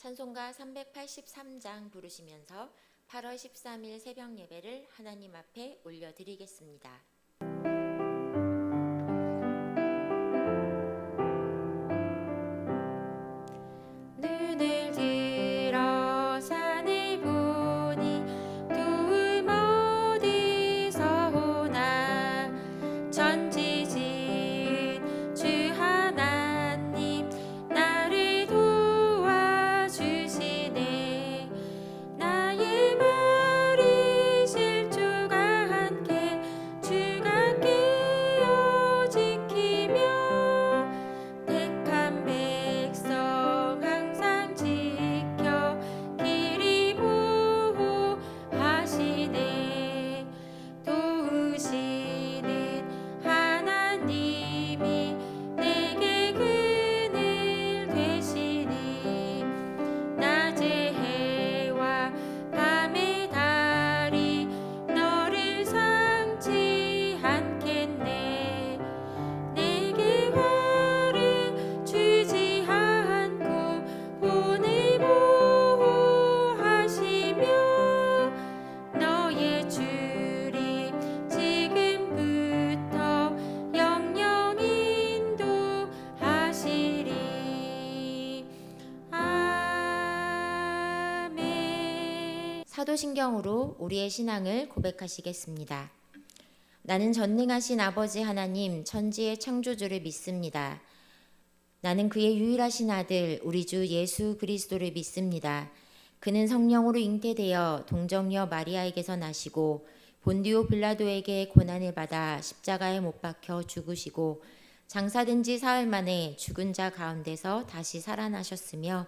찬송가 383장 부르시면서 8월 13일 새벽 예배를 하나님 앞에 올려드리겠습니다. 눈을 들어 산을 보니 도움 어디서 오나 천지 지은 주 하나님 나를 도와주시네. 나의 발이 실주가 함께 주가 깨어 지키며 택한 백성 항상 지켜 길이 보호하시네. 도우시는 하나님이 내게 그늘 되시니 낮의 해와 밤의 달이 너를 상치 않겠네. 내게 화를 주지 않고 본을 보호하시며 너의 주리 지금부터 영영 인도하시리. 아멘. 사도신경으로 우리의 신앙을 고백하시겠습니다. 나는 전능하신 아버지 하나님 천지의 창조주를 믿습니다. 나는 그의 유일하신 아들 우리 주 예수 그리스도를 믿습니다. 그는 성령으로 잉태되어 동정녀 마리아에게서 나시고 본디오 빌라도에게 고난을 받아 십자가에 못 박혀 죽으시고 장사된 지 사흘 만에 죽은 자 가운데서 다시 살아나셨으며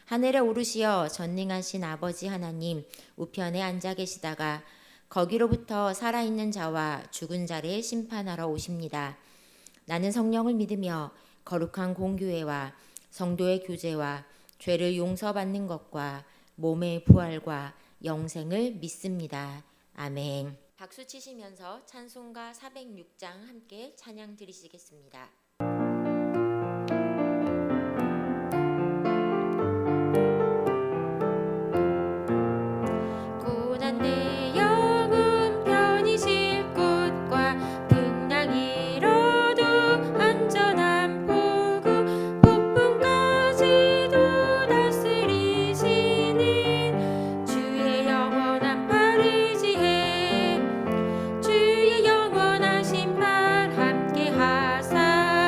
하늘에 오르시어 전능하신 아버지 하나님 우편에 앉아 계시다가 거기로부터 살아있는 자와 죽은 자를 심판하러 오십니다. 나는 성령을 믿으며 거룩한 공교회와 성도의 교제와 죄를 용서받는 것과 몸의 부활과 영생을 믿습니다. 아멘. 박수 치시면서 찬송가 406장 함께 찬양 드리시겠습니다. 고난 내 영혼 편히 쉴 곳과 풍랑 잃어도 안전한 포구 폭풍까지도 다스리시는 주의 영원한 팔을 지혜 주의 영원하신 팔 함께 하사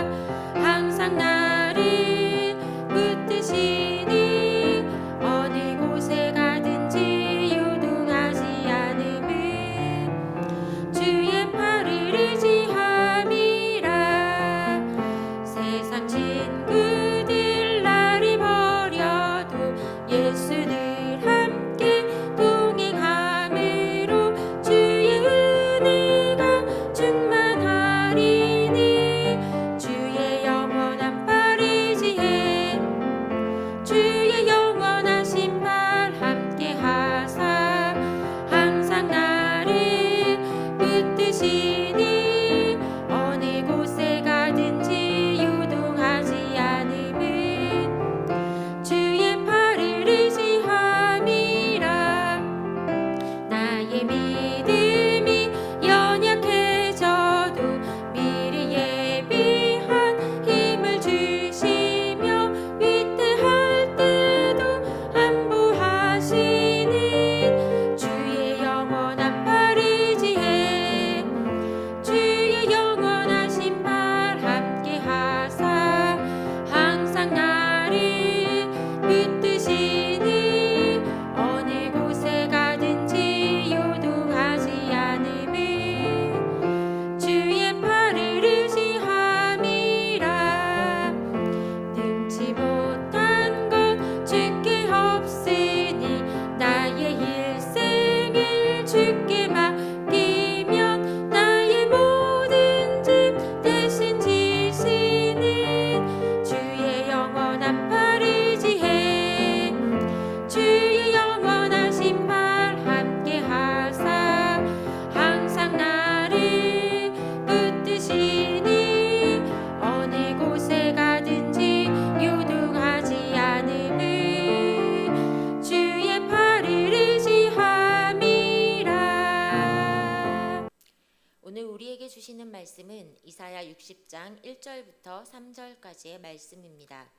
말씀은 이사야 60장 1절부터 3절까지의 말씀입니다.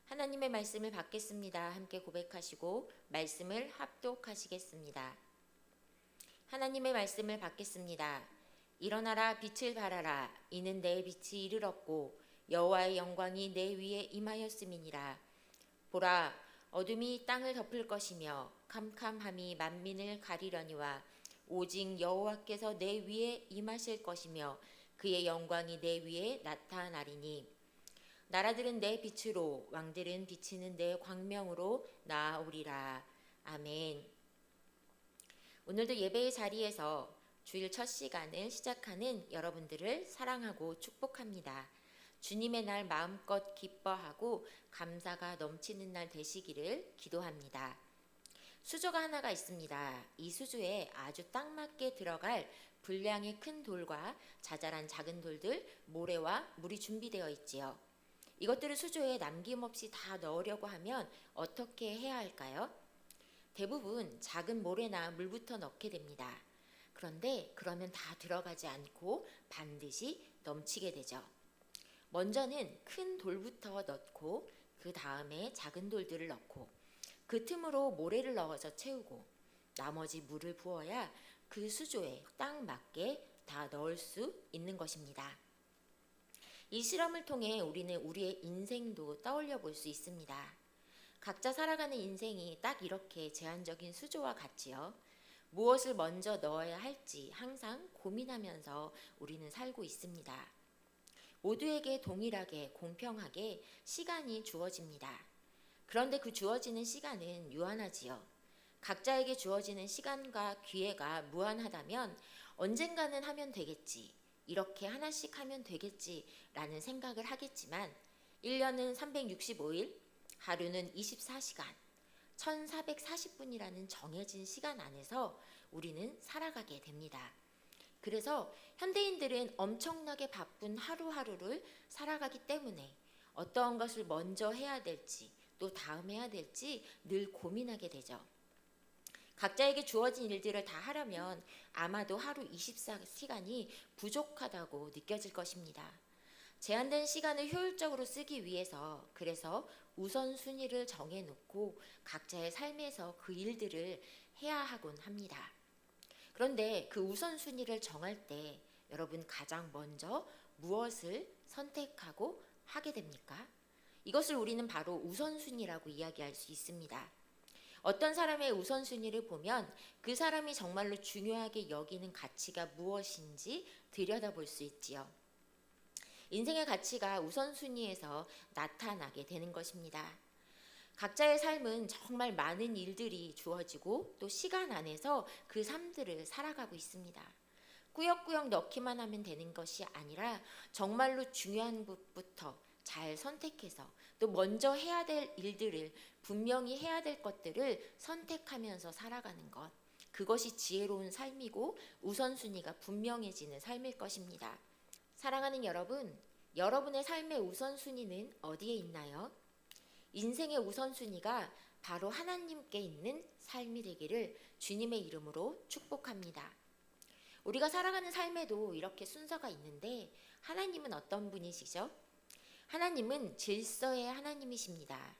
하나님의 말씀을 받겠습니다. 함께 고백하시고 말씀을 합독하시겠습니다. 하나님의 말씀을 받겠습니다. 일어나라, 빛을 발하라. 이는 내 빛이 이르렀고 여호와의 영광이 내 위에 임하였음이니라. 보라, 어둠이 땅을 덮을 것이며 캄캄함이 만민을 가리려니와 오직 여호와께서 내 위에 임하실 것이며 그의 영광이 내 위에 나타나리니 나라들은 내 빛으로 왕들은 비치는 내 광명으로 나아오리라. 아멘. 오늘도 예배의 자리에서 주일 첫 시간을 시작하는 여러분들을 사랑하고 축복합니다. 주님의 날 마음껏 기뻐하고 감사가 넘치는 날 되시기를 기도합니다. 수조가 하나가 있습니다. 이 수조에 아주 딱 맞게 들어갈 분량의 큰 돌과 자잘한 작은 돌들, 모래와 물이 준비되어 있지요. 이것들을 수조에 남김없이 다 넣으려고 하면 어떻게 해야 할까요? 대부분 작은 모래나 물부터 넣게 됩니다. 그런데 그러면 다 들어가지 않고 반드시 넘치게 되죠. 먼저는 큰 돌부터 넣고 그 다음에 작은 돌들을 넣고 그 틈으로 모래를 넣어서 채우고 나머지 물을 부어야 그 수조에 딱 맞게 다 넣을 수 있는 것입니다. 이 실험을 통해 우리는 우리의 인생도 떠올려 볼 수 있습니다. 각자 살아가는 인생이 딱 이렇게 제한적인 수조와 같지요. 무엇을 먼저 넣어야 할지 항상 고민하면서 우리는 살고 있습니다. 모두에게 동일하게 공평하게 시간이 주어집니다. 그런데 그 주어지는 시간은 유한하지요. 각자에게 주어지는 시간과 기회가 무한하다면 언젠가는 하면 되겠지, 이렇게 하나씩 하면 되겠지라는 생각을 하겠지만 1년은 365일, 하루는 24시간, 1440분이라는 정해진 시간 안에서 우리는 살아가게 됩니다. 그래서 현대인들은 엄청나게 바쁜 하루하루를 살아가기 때문에 어떠한 것을 먼저 해야 될지 또 다음 해야 될지 늘 고민하게 되죠. 각자에게 주어진 일들을 다 하려면 아마도 하루 24시간이 부족하다고 느껴질 것입니다. 제한된 시간을 효율적으로 쓰기 위해서 그래서 우선순위를 정해놓고 각자의 삶에서 그 일들을 해야 하곤 합니다. 그런데 그 우선순위를 정할 때 여러분 가장 먼저 무엇을 선택하고 하게 됩니까? 이것을 우리는 바로 우선순위라고 이야기할 수 있습니다. 어떤 사람의 우선순위를 보면 그 사람이 정말로 중요하게 여기는 가치가 무엇인지 들여다볼 수 있지요. 인생의 가치가 우선순위에서 나타나게 되는 것입니다. 각자의 삶은 정말 많은 일들이 주어지고 또 시간 안에서 그 삶들을 살아가고 있습니다. 꾸역꾸역 넣기만 하면 되는 것이 아니라 정말로 중요한 것부터 잘 선택해서 또 먼저 해야 될 일들을 분명히 해야 될 것들을 선택하면서 살아가는 것, 그것이 지혜로운 삶이고 우선순위가 분명해지는 삶일 것입니다. 사랑하는 여러분, 여러분의 삶의 우선순위는 어디에 있나요? 인생의 우선순위가 바로 하나님께 있는 삶이 되기를 주님의 이름으로 축복합니다. 우리가 살아가는 삶에도 이렇게 순서가 있는데 하나님은 어떤 분이시죠? 하나님은 질서의 하나님이십니다.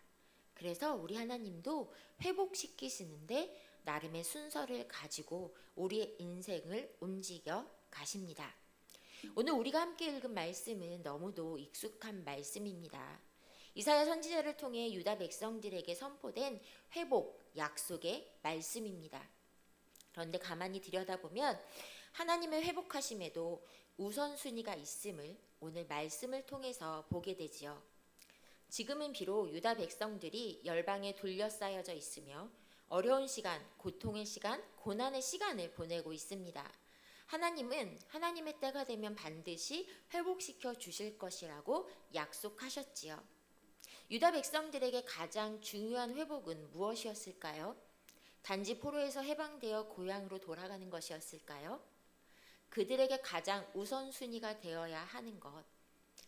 그래서 우리 하나님도 회복시키시는데 나름의 순서를 가지고 우리의 인생을 움직여 가십니다. 오늘 우리가 함께 읽은 말씀은 너무도 익숙한 말씀입니다. 이사야 선지자를 통해 유다 백성들에게 선포된 회복 약속의 말씀입니다. 그런데 가만히 들여다보면 하나님의 회복하심에도 우선순위가 있음을 오늘 말씀을 통해서 보게 되지요. 지금은 비록 유다 백성들이 열방에 둘러싸여져 있으며 어려운 시간, 고통의 시간, 고난의 시간을 보내고 있습니다. 하나님은 하나님의 때가 되면 반드시 회복시켜 주실 것이라고 약속하셨지요. 유다 백성들에게 가장 중요한 회복은 무엇이었을까요? 단지 포로에서 해방되어 고향으로 돌아가는 것이었을까요? 그들에게 가장 우선순위가 되어야 하는 것,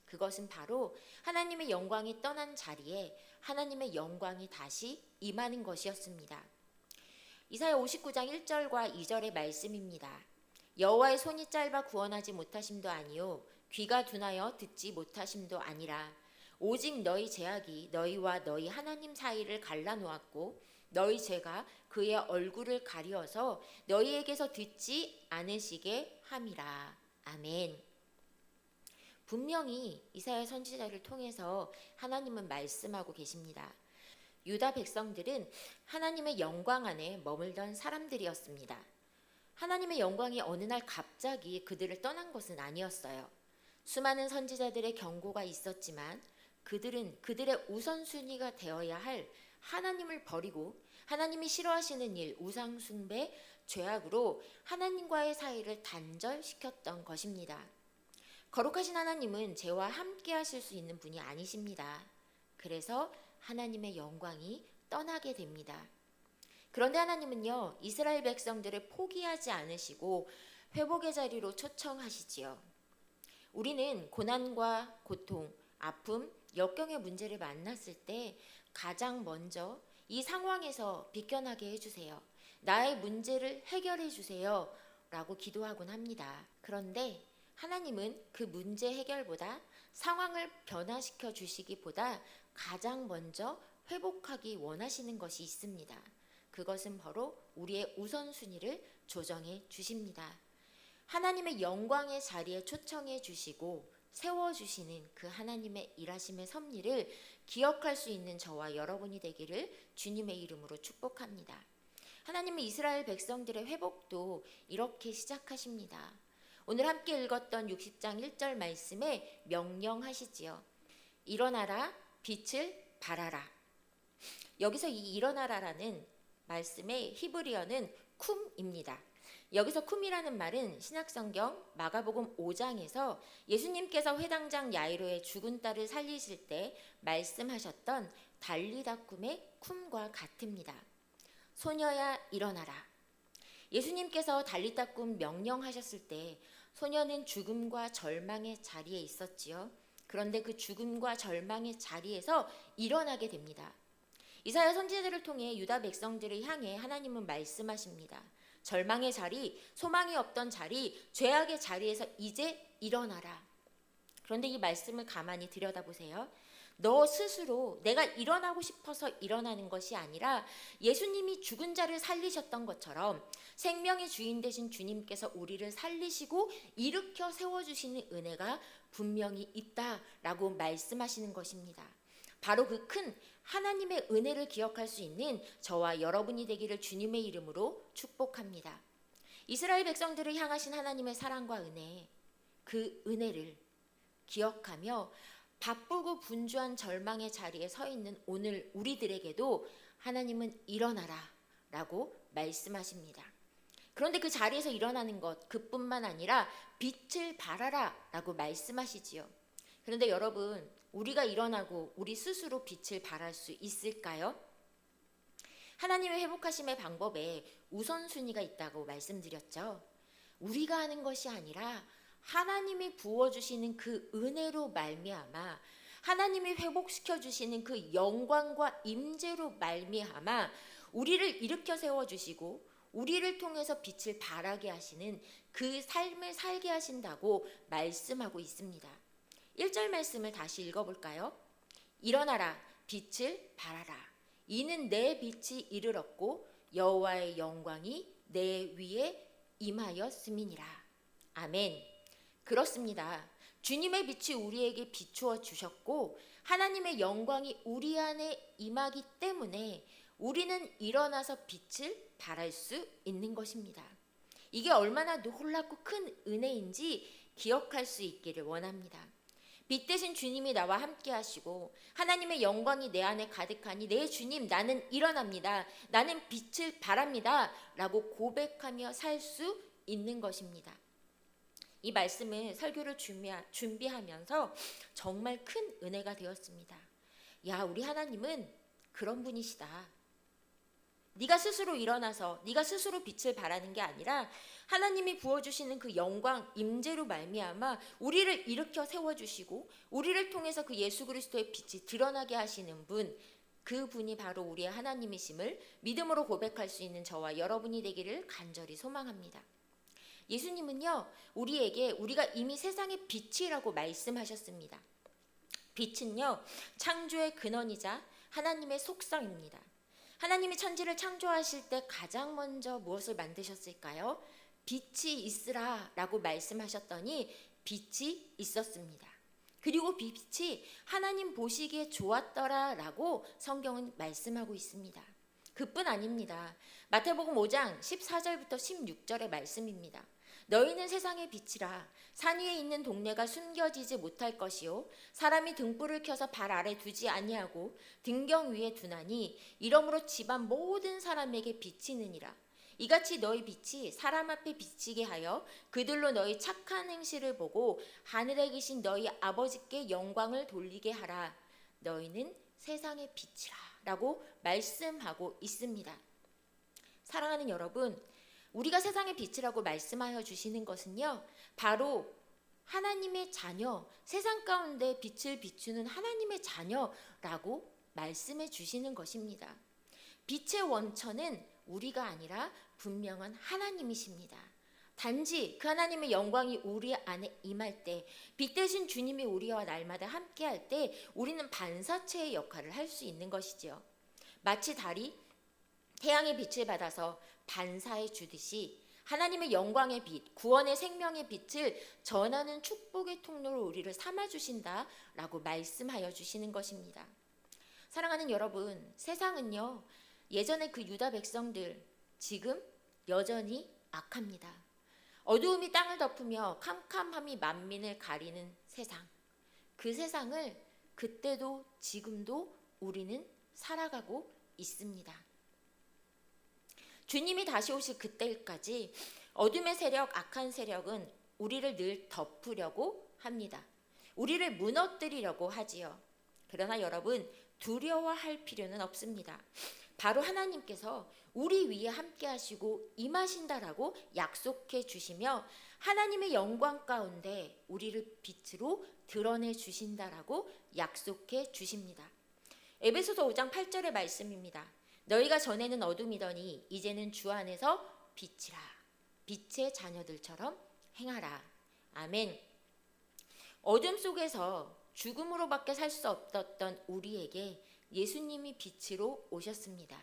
그것은 바로 하나님의 영광이 떠난 자리에 하나님의 영광이 다시 임하는 것이었습니다. 이사야 59장 1절과 2절의 말씀입니다. 여호와의 손이 짧아 구원하지 못하심도 아니요 귀가 둔하여 듣지 못하심도 아니라 오직 너희 죄악이 너희와 너희 하나님 사이를 갈라놓았고 너희 죄가 그의 얼굴을 가리어서 너희에게서 듣지 않으시게 함이라. 아멘. 분명히 이사야 선지자를 통해서 하나님은 말씀하고 계십니다. 유다 백성들은 하나님의 영광 안에 머물던 사람들이었습니다. 하나님의 영광이 어느 날 갑자기 그들을 떠난 것은 아니었어요. 수많은 선지자들의 경고가 있었지만 그들은 그들의 우선순위가 되어야 할 하나님을 버리고 하나님이 싫어하시는 일, 우상 숭배, 죄악으로 하나님과의 사이를 단절시켰던 것입니다. 거룩하신 하나님은 죄와 함께 하실 수 있는 분이 아니십니다. 그래서 하나님의 영광이 떠나게 됩니다. 그런데 하나님은요, 이스라엘 백성들을 포기하지 않으시고 회복의 자리로 초청하시지요. 우리는 고난과 고통, 아픔, 역경의 문제를 만났을 때 가장 먼저 이 상황에서 비껴나게 해주세요. 나의 문제를 해결해 주세요. 라고 기도하곤 합니다. 그런데 하나님은 그 문제 해결보다 상황을 변화시켜 주시기보다 가장 먼저 회복하기 원하시는 것이 있습니다. 그것은 바로 우리의 우선순위를 조정해 주십니다. 하나님의 영광의 자리에 초청해 주시고 세워주시는 그 하나님의 일하심의 섭리를 기억할 수 있는 저와 여러분이 되기를 주님의 이름으로 축복합니다. 하나님은 이스라엘 백성들의 회복도 이렇게 시작하십니다. 오늘 함께 읽었던 60장 1절 말씀에 명령하시지요. 일어나라, 빛을 발하라. 여기서 이 일어나라라는 말씀의 히브리어는 쿰입니다. 여기서 쿰이라는 말은 신약성경 마가복음 5장에서 예수님께서 회당장 야이로의 죽은 딸을 살리실 때 말씀하셨던 달리다 쿰의 쿰과 같습니다. 소녀야 일어나라. 예수님께서 달리다 쿰 명령하셨을 때 소녀는 죽음과 절망의 자리에 있었지요. 그런데 그 죽음과 절망의 자리에서 일어나게 됩니다. 이사야 선지자들을 통해 유다 백성들을 향해 하나님은 말씀하십니다. 절망의 자리, 소망이 없던 자리, 죄악의 자리에서 이제 일어나라. 그런데 이 말씀을 가만히 들여다보세요. 너 스스로 내가 일어나고 싶어서 일어나는 것이 아니라 예수님이 죽은 자를 살리셨던 것처럼 생명의 주인 되신 주님께서 우리를 살리시고 일으켜 세워주시는 은혜가 분명히 있다라고 말씀하시는 것입니다. 바로 그 큰 하나님의 은혜를 기억할 수 있는 저와 여러분이 되기를 주님의 이름으로 축복합니다. 이스라엘 백성들을 향하신 하나님의 사랑과 은혜, 그 은혜를 기억하며 바쁘고 분주한 절망의 자리에 서 있는 오늘 우리들에게도 하나님은 일어나라 라고 말씀하십니다. 그런데 그 자리에서 일어나는 것 그뿐만 아니라 빛을 발하라 라고 말씀하시지요. 그런데 여러분, 우리가 일어나고 우리 스스로 빛을 발할 수 있을까요? 하나님의 회복하심의 방법에 우선순위가 있다고 말씀드렸죠. 우리가 하는 것이 아니라 하나님이 부어주시는 그 은혜로 말미암아 하나님이 회복시켜 주시는 그 영광과 임재로 말미암아 우리를 일으켜 세워주시고 우리를 통해서 빛을 발하게 하시는 그 삶을 살게 하신다고 말씀하고 있습니다. 1절 말씀을 다시 읽어볼까요? 일어나라, 빛을 발하라. 이는 내 빛이 이르렀고 여호와의 영광이 내 위에 임하였음이니라. 아멘. 그렇습니다. 주님의 빛이 우리에게 비추어 주셨고 하나님의 영광이 우리 안에 임하기 때문에 우리는 일어나서 빛을 발할 수 있는 것입니다. 이게 얼마나 놀랍고 큰 은혜인지 기억할 수 있기를 원합니다. 빛 대신 주님이 나와 함께 하시고 하나님의 영광이 내 안에 가득하니 내 주님 나는 일어납니다. 나는 빛을 발합니다. 라고 고백하며 살 수 있는 것입니다. 이 말씀을 설교를 준비하면서 정말 큰 은혜가 되었습니다. 야, 우리 하나님은 그런 분이시다. 네가 스스로 일어나서 네가 스스로 빛을 발하는 게 아니라 하나님이 부어주시는 그 영광 임재로 말미암아 우리를 일으켜 세워주시고 우리를 통해서 그 예수 그리스도의 빛이 드러나게 하시는 분, 그 분이 바로 우리의 하나님이심을 믿음으로 고백할 수 있는 저와 여러분이 되기를 간절히 소망합니다. 예수님은요, 우리에게 우리가 이미 세상의 빛이라고 말씀하셨습니다. 빛은요, 창조의 근원이자 하나님의 속성입니다. 하나님이 천지를 창조하실 때 가장 먼저 무엇을 만드셨을까요? 빛이 있으라 라고 말씀하셨더니 빛이 있었습니다. 그리고 빛이 하나님 보시기에 좋았더라 라고 성경은 말씀하고 있습니다. 그뿐 아닙니다. 마태복음 5장 14절부터 16절의 말씀입니다. 너희는 세상의 빛이라. 산 위에 있는 동네가 숨겨지지 못할 것이요 사람이 등불을 켜서 발 아래 두지 아니하고 등경 위에 두나니 이러므로 집안 모든 사람에게 비치느니라. 이같이 너희 빛이 사람 앞에 비치게 하여 그들로 너희 착한 행실을 보고 하늘에 계신 너희 아버지께 영광을 돌리게 하라. 너희는 세상의 빛이라 라고 말씀하고 있습니다. 사랑하는 여러분, 우리가 세상의 빛이라고 말씀하여 주시는 것은요, 바로 하나님의 자녀, 세상 가운데 빛을 비추는 하나님의 자녀라고 말씀해 주시는 것입니다. 빛의 원천은 우리가 아니라 분명한 하나님이십니다. 단지 그 하나님의 영광이 우리 안에 임할 때, 빛 대신 주님이 우리와 날마다 함께할 때 우리는 반사체의 역할을 할 수 있는 것이지요. 마치 달이 태양의 빛을 받아서 반사해 주듯이 하나님의 영광의 빛, 구원의 생명의 빛을 전하는 축복의 통로로 우리를 삼아 주신다라고 말씀하여 주시는 것입니다. 사랑하는 여러분, 세상은요, 예전에 그 유다 백성들 지금 여전히 악합니다. 어두움이 땅을 덮으며 캄캄함이 만민을 가리는 세상, 그 세상을 그때도 지금도 우리는 살아가고 있습니다. 주님이 다시 오실 그때까지 어둠의 세력, 악한 세력은 우리를 늘 덮으려고 합니다. 우리를 무너뜨리려고 하지요. 그러나 여러분, 두려워할 필요는 없습니다. 바로 하나님께서 우리 위에 함께 하시고 임하신다라고 약속해 주시며 하나님의 영광 가운데 우리를 빛으로 드러내 주신다라고 약속해 주십니다. 에베소서 5장 8절의 말씀입니다. 너희가 전에는 어둠이더니 이제는 주 안에서 빛이라. 빛의 자녀들처럼 행하라. 아멘. 어둠 속에서 죽음으로밖에 살 수 없었던 우리에게 예수님이 빛으로 오셨습니다.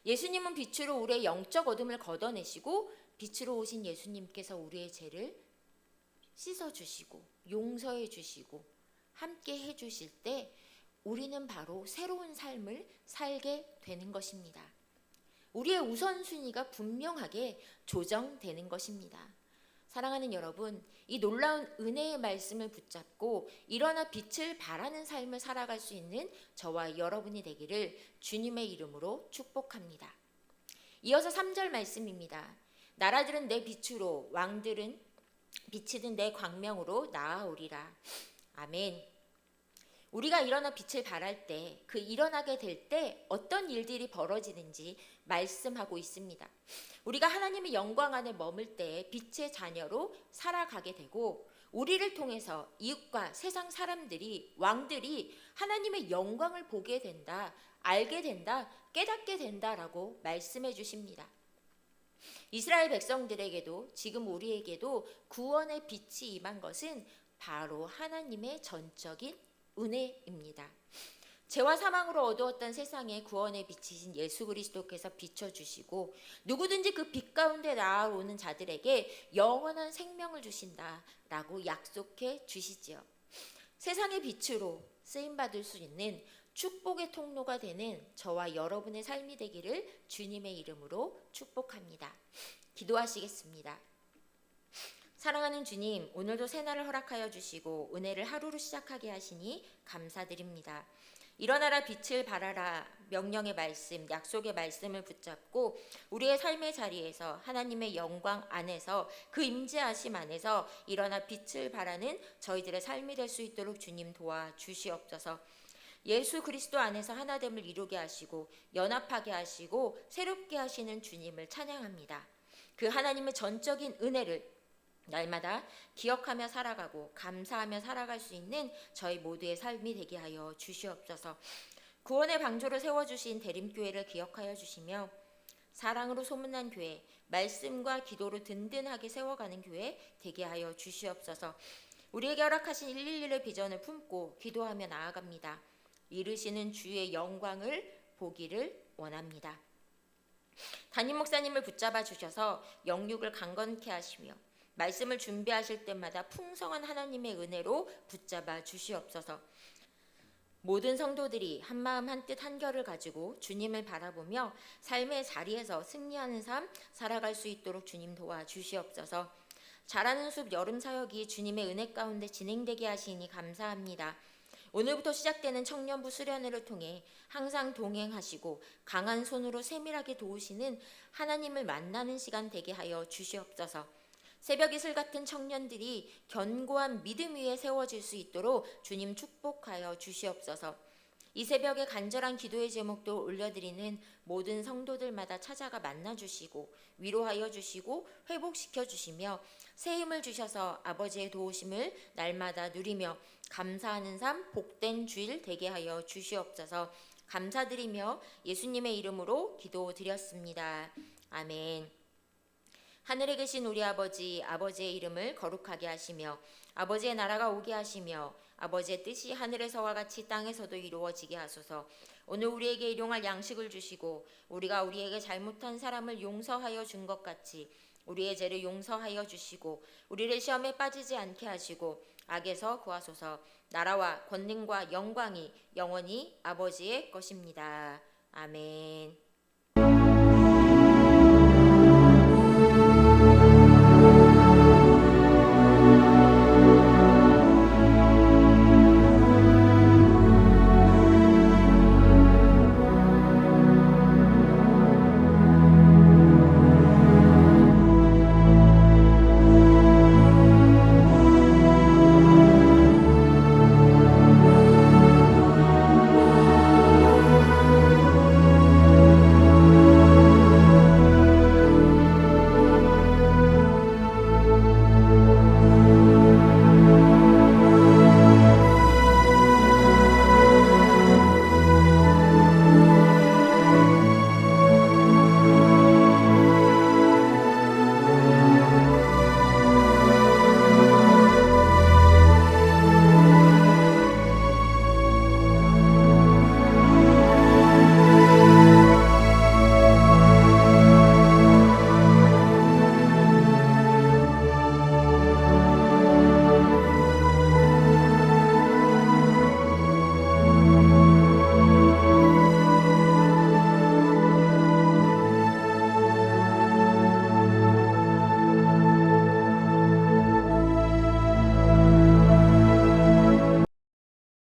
예수님은 빛으로 우리의 영적 어둠을 걷어내시고 빛으로 오신 예수님께서 우리의 죄를 씻어주시고 용서해 주시고 함께 해주실 때 우리는 바로 새로운 삶을 살게 되는 것입니다. 우리의 우선순위가 분명하게 조정되는 것입니다. 사랑하는 여러분, 이 놀라운 은혜의 말씀을 붙잡고 일어나 빛을 발하는 삶을 살아갈 수 있는 저와 여러분이 되기를 주님의 이름으로 축복합니다. 이어서 3절 말씀입니다. 나라들은 내 빛으로, 왕들은 비치는 내 광명으로 나아오리라. 아멘. 우리가 일어나 빛을 발할 때, 그 일어나게 될 때 어떤 일들이 벌어지는지 말씀하고 있습니다. 우리가 하나님의 영광 안에 머물 때 빛의 자녀로 살아가게 되고 우리를 통해서 이웃과 세상 사람들이, 왕들이 하나님의 영광을 보게 된다, 알게 된다, 깨닫게 된다라고 말씀해 주십니다. 이스라엘 백성들에게도 지금 우리에게도 구원의 빛이 임한 것은 바로 하나님의 전적인 은혜입니다. 죄와 사망으로 어두웠던 세상에 구원의 빛이신 예수 그리스도께서 비춰주시고 누구든지 그 빛 가운데 나아오는 자들에게 영원한 생명을 주신다라고 약속해 주시지요. 세상의 빛으로 쓰임받을 수 있는 축복의 통로가 되는 저와 여러분의 삶이 되기를 주님의 이름으로 축복합니다. 기도하시겠습니다. 사랑하는 주님, 오늘도 새날을 허락하여 주시고 은혜를 하루로 시작하게 하시니 감사드립니다. 일어나라 빛을 발하라 명령의 말씀, 약속의 말씀을 붙잡고 우리의 삶의 자리에서 하나님의 영광 안에서 그 임재하심 안에서 일어나 빛을 발하는 저희들의 삶이 될 수 있도록 주님 도와주시옵소서. 예수 그리스도 안에서 하나됨을 이루게 하시고 연합하게 하시고 새롭게 하시는 주님을 찬양합니다. 그 하나님의 전적인 은혜를 날마다 기억하며 살아가고 감사하며 살아갈 수 있는 저희 모두의 삶이 되게 하여 주시옵소서. 구원의 방주를 세워주신 대림교회를 기억하여 주시며 사랑으로 소문난 교회, 말씀과 기도로 든든하게 세워가는 교회 되게 하여 주시옵소서. 우리에게 허락하신 111의 비전을 품고 기도하며 나아갑니다. 이루시는 주의 영광을 보기를 원합니다. 담임 목사님을 붙잡아 주셔서 영육을 강건케 하시며 말씀을 준비하실 때마다 풍성한 하나님의 은혜로 붙잡아 주시옵소서. 모든 성도들이 한마음 한뜻 한결을 가지고 주님을 바라보며 삶의 자리에서 승리하는 삶 살아갈 수 있도록 주님 도와주시옵소서. 자라는 숲 여름 사역이 주님의 은혜 가운데 진행되게 하시니 감사합니다. 오늘부터 시작되는 청년부 수련회를 통해 항상 동행하시고 강한 손으로 세밀하게 도우시는 하나님을 만나는 시간 되게 하여 주시옵소서. 새벽 이슬 같은 청년들이 견고한 믿음 위에 세워질 수 있도록 주님 축복하여 주시옵소서. 이 새벽에 간절한 기도의 제목도 올려드리는 모든 성도들마다 찾아가 만나주시고 위로하여 주시고 회복시켜 주시며 새 힘을 주셔서 아버지의 도우심을 날마다 누리며 감사하는 삶 복된 주일 되게 하여 주시옵소서. 감사드리며 예수님의 이름으로 기도드렸습니다. 아멘. 하늘에 계신 우리 아버지, 아버지의 이름을 거룩하게 하시며 아버지의 나라가 오게 하시며 아버지의 뜻이 하늘에서와 같이 땅에서도 이루어지게 하소서. 오늘 우리에게 일용할 양식을 주시고 우리가 우리에게 잘못한 사람을 용서하여 준 것 같이 우리의 죄를 용서하여 주시고 우리를 시험에 빠지지 않게 하시고 악에서 구하소서. 나라와 권능과 영광이 영원히 아버지의 것입니다. 아멘.